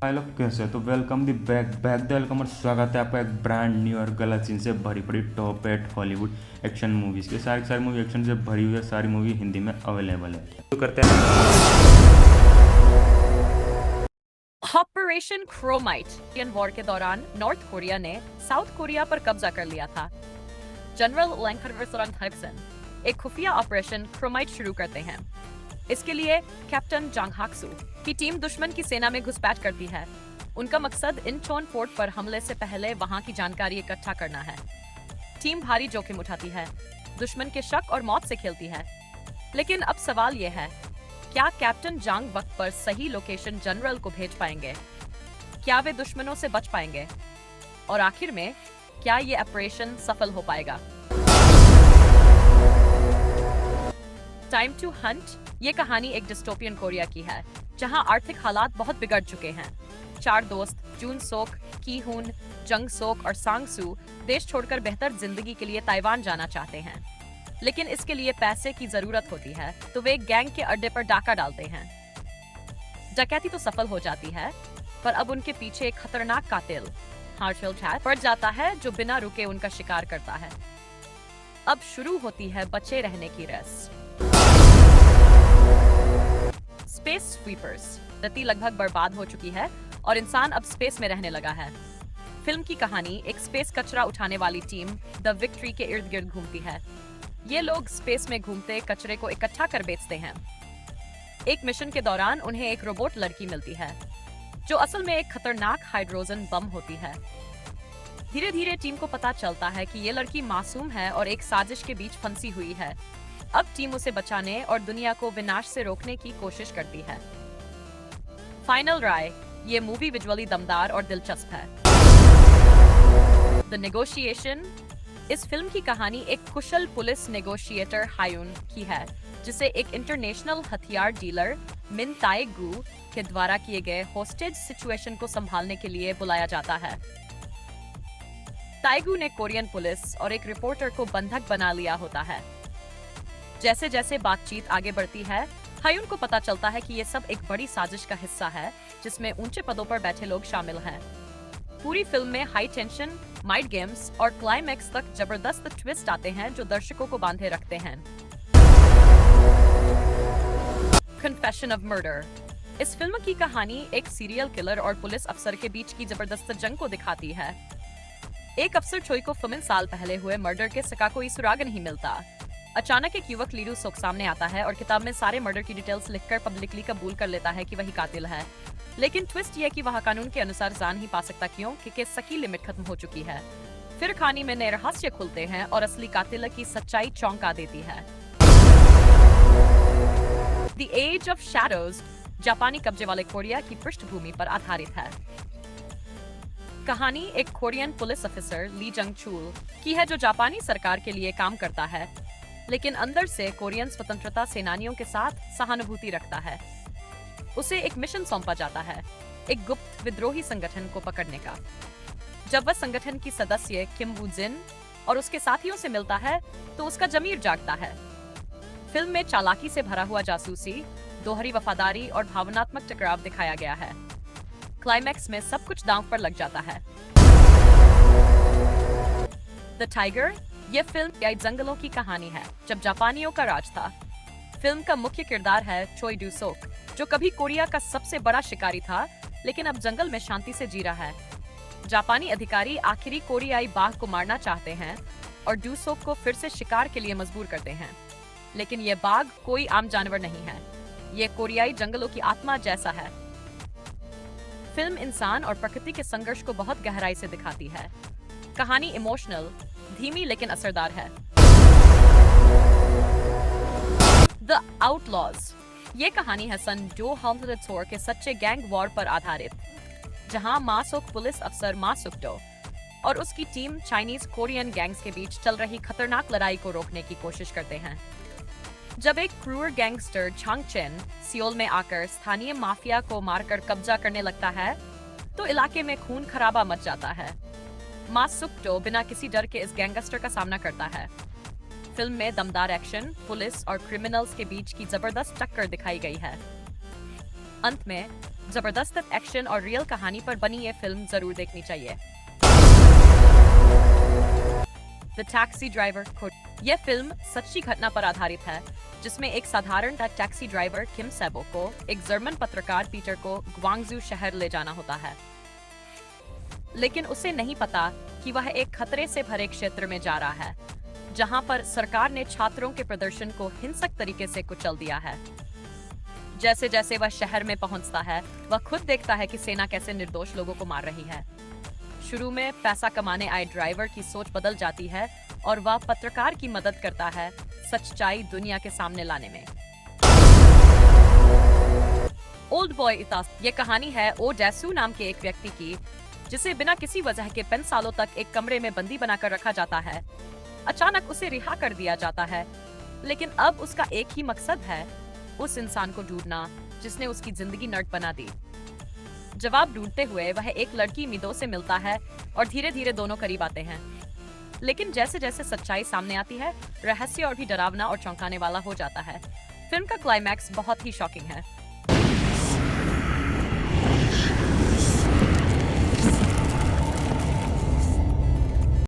हाय लोग, कैसे हो? तो welcome the back back the welcome और स्वागत है आपका एक ब्रांड न्यू और गलत सीन से भरी पड़ी टॉप 8 हॉलीवुड एक्शन मूवीज़ की। सारी की सारी मूवी एक्शन से भरी हुई है। सारी मूवी हिंदी में अवेलेबल है। तो करते हैं। ऑपरेशन क्रोमाइट इंडियन वॉर के दौरान नॉर्थ कोरिया ने साउथ कोरिया पर कब्जा कर लिया था। जनरल लैंगथरसन एक खुफिया ऑपरेशन क्रोमाइट शुरू करते हैं। इसके लिए कैप्टन जांग हाक्सू की टीम दुश्मन की सेना में घुसपैठ करती है। उनका मकसद इंचोन फोर्ट पर हमले से पहले वहां की जानकारी इकट्ठा करना है। टीम भारी जोखिम उठाती है, दुश्मन के शक और मौत से खेलती है। लेकिन अब सवाल यह है, क्या कैप्टन जांग वक्त पर सही लोकेशन जनरल को भेज पाएंगे? क्या वे दुश्मनों से बच पाएंगे? और आखिर में क्या ये ऑपरेशन सफल हो पाएगा? टाइम टू हंट ये कहानी एक डिस्टोपियन कोरिया की है, जहां आर्थिक हालात बहुत बिगड़ चुके हैं। चार दोस्त जून सोक, की हुन, जंग सोक और सांग सू देश छोड़कर बेहतर जिंदगी के लिए ताइवान जाना चाहते हैं। लेकिन इसके लिए पैसे की जरूरत होती है, तो वे एक गैंग के अड्डे पर डाका डालते हैं। डकैती तो सफल हो जाती है, पर अब उनके पीछे एक खतरनाक कातिल हार्शफील्ड चैट पड़ जाता है, जो बिना रुके उनका शिकार करता है। अब शुरू होती है बचे रहने की रेस। स्पेस स्वीपर्स धरती लगभग बर्बाद हो चुकी है और इंसान अब स्पेस में रहने लगा है। फिल्म की कहानी एक स्पेस कचरा उठाने वाली टीम द विक्ट्री के इर्द गिर्द घूमती है। ये लोग स्पेस में घूमते कचरे को इकट्ठा कर बेचते हैं। एक मिशन के दौरान उन्हें एक रोबोट लड़की मिलती है, जो असल में एक खतरनाक हाइड्रोजन बम होती है। धीरे धीरे टीम को पता चलता है कि ये लड़की मासूम है और एक साजिश के बीच फंसी हुई है। अब टीम उसे बचाने और दुनिया को विनाश से रोकने की कोशिश करती है। फाइनल राय, ये मूवी विजुअली दमदार और दिलचस्प है। द नेगोशिएशन इस फिल्म की कहानी एक कुशल पुलिस नेगोशिएटर हायुन की है, जिसे एक इंटरनेशनल हथियार डीलर मिन ताए गु के द्वारा किए गए होस्टेज सिचुएशन को संभालने के लिए बुलाया जाता है। ताएगु ने कोरियन पुलिस और एक रिपोर्टर को बंधक बना लिया होता है। जैसे जैसे बातचीत आगे बढ़ती है, हायुन को पता चलता है कि ये सब एक बड़ी साजिश का हिस्सा है, जिसमें ऊंचे पदों पर बैठे लोग शामिल हैं। पूरी फिल्म में हाई टेंशन, माइंड गेम्स और क्लाइमैक्स तक जबरदस्त ट्विस्ट आते हैं, जो दर्शकों को बांधे रखते हैं। कन्फेशन ऑफ मर्डर इस फिल्म की कहानी एक सीरियल किलर और पुलिस अफसर के बीच की जबरदस्त जंग को दिखाती है। एक अफसर चोई को फमिन साल पहले हुए मर्डर के सका कोई सुराग नहीं मिलता। अचानक एक युवक लीडू सोक सामने आता है और किताब में सारे मर्डर की डिटेल्स लिखकर पब्लिकली कबूल कर लेता है कि वही कातिल है। लेकिन ट्विस्ट यह कि वह कानून के अनुसार जान ही पा सकता, क्यों? क्योंकि सकी लिमिट खत्म हो चुकी है। फिर कहानी में नए रहस्य खुलते हैं और असली कातिल की सच्चाई चौंका देती है। द एज ऑफ शैडोज जापानी कब्जे वाले कोरिया की पृष्ठभूमि पर आधारित है। कहानी एक कोरियन पुलिस ऑफिसर ली जंग चूल की है, जो जापानी सरकार के लिए काम करता है, लेकिन अंदर से कोरियन स्वतंत्रता सेनानियों के साथ सहानुभूति रखता है। उसे एक मिशन सौंपा जाता है, एक गुप्त विद्रोही संगठन को पकड़ने का। जब वह संगठन की सदस्य किम वू जिन और उसके साथियों से मिलता है, तो उसका जमीर जागता है। फिल्म में चालाकी से भरा हुआ जासूसी, दोहरी वफादारी और भावनात्मक टकराव दिखाया गया है। क्लाइमैक्स में सब कुछ दांव पर लग जाता है। द टाइगर यह फिल्म या जंगलों की कहानी है, जब जापानियों का राज था। फिल्म का मुख्य किरदार है चोई डू सोक, जो कभी कोरिया का सबसे बड़ा शिकारी था, लेकिन अब जंगल में शांति से जी रहा है। जापानी अधिकारी आखिरी कोरियाई बाघ को मारना चाहते हैं और डू सोक को फिर से शिकार के लिए मजबूर करते हैं। लेकिन यह बाघ कोई आम जानवर नहीं है, यह कोरियाई जंगलों की आत्मा जैसा है। फिल्म इंसान और प्रकृति के संघर्ष को बहुत गहराई से दिखाती है। कहानी इमोशनल, धीमी लेकिन असरदार है। द आउटलॉज ये कहानी है सन 2004 के सच्चे गैंग वॉर पर आधारित, जहां मासोक पुलिस अफसर मासुकडो और उसकी टीम चाइनीज कोरियन गैंग्स के बीच चल रही खतरनाक लड़ाई को रोकने की कोशिश करते हैं। जब एक क्रूर गैंगस्टर छांग चेन सियोल में आकर स्थानीय माफिया को मारकर कब्जा करने लगता है, तो इलाके में खून खराबा मच जाता है। मासुकडो बिना किसी डर के इस गैंगस्टर का सामना करता है। फिल्म में दमदार एक्शन, पुलिस और क्रिमिनल्स के बीच की जबरदस्त टक्कर दिखाई गई है। अंत में जबरदस्त एक्शन और रियल कहानी पर बनी ये फिल्म जरूर देखनी चाहिए। The taxi driver. यह फिल्म सच्ची घटना पर आधारित है, जिसमें एक साधारण टैक्सी ड्राइवर किम सेबो को एक जर्मन पत्रकार पीटर को ग्वांगजू शहर ले जाना होता है, लेकिन उसे नहीं पता कि वह एक खतरे से भरे क्षेत्र में जा रहा है, जहां पर सरकार ने छात्रों के प्रदर्शन को हिंसक तरीके से कुचल दिया है। जैसे जैसे वह शहर में पहुंचता है, वह खुद देखता है कि सेना कैसे निर्दोष लोगों को मार रही है। शुरू में पैसा कमाने आए ड्राइवर की सोच बदल जाती है और वह पत्रकार की मदद करता है सच्चाई दुनिया के सामने लाने में। ओल्ड बॉय इतिहास। ये कहानी है ओ जैसू नाम के एक व्यक्ति की, जिसे बिना किसी वजह के 5 सालों तक एक कमरे में बंदी बनाकर रखा जाता है। अचानक उसे रिहा कर दिया जाता है, लेकिन अब उसका एक ही मकसद है, उस इंसान को ढूंढना जिसने उसकी जिंदगी नर्क बना दी। जवाब ढूंढते हुए वह एक लड़की मिदो से मिलता है और धीरे धीरे दोनों करीब आते हैं। लेकिन जैसे जैसे सच्चाई सामने आती है, रहस्य और भी डरावना और चौंकाने वाला हो जाता है। फिल्म का क्लाइमैक्स बहुत ही शॉकिंग है।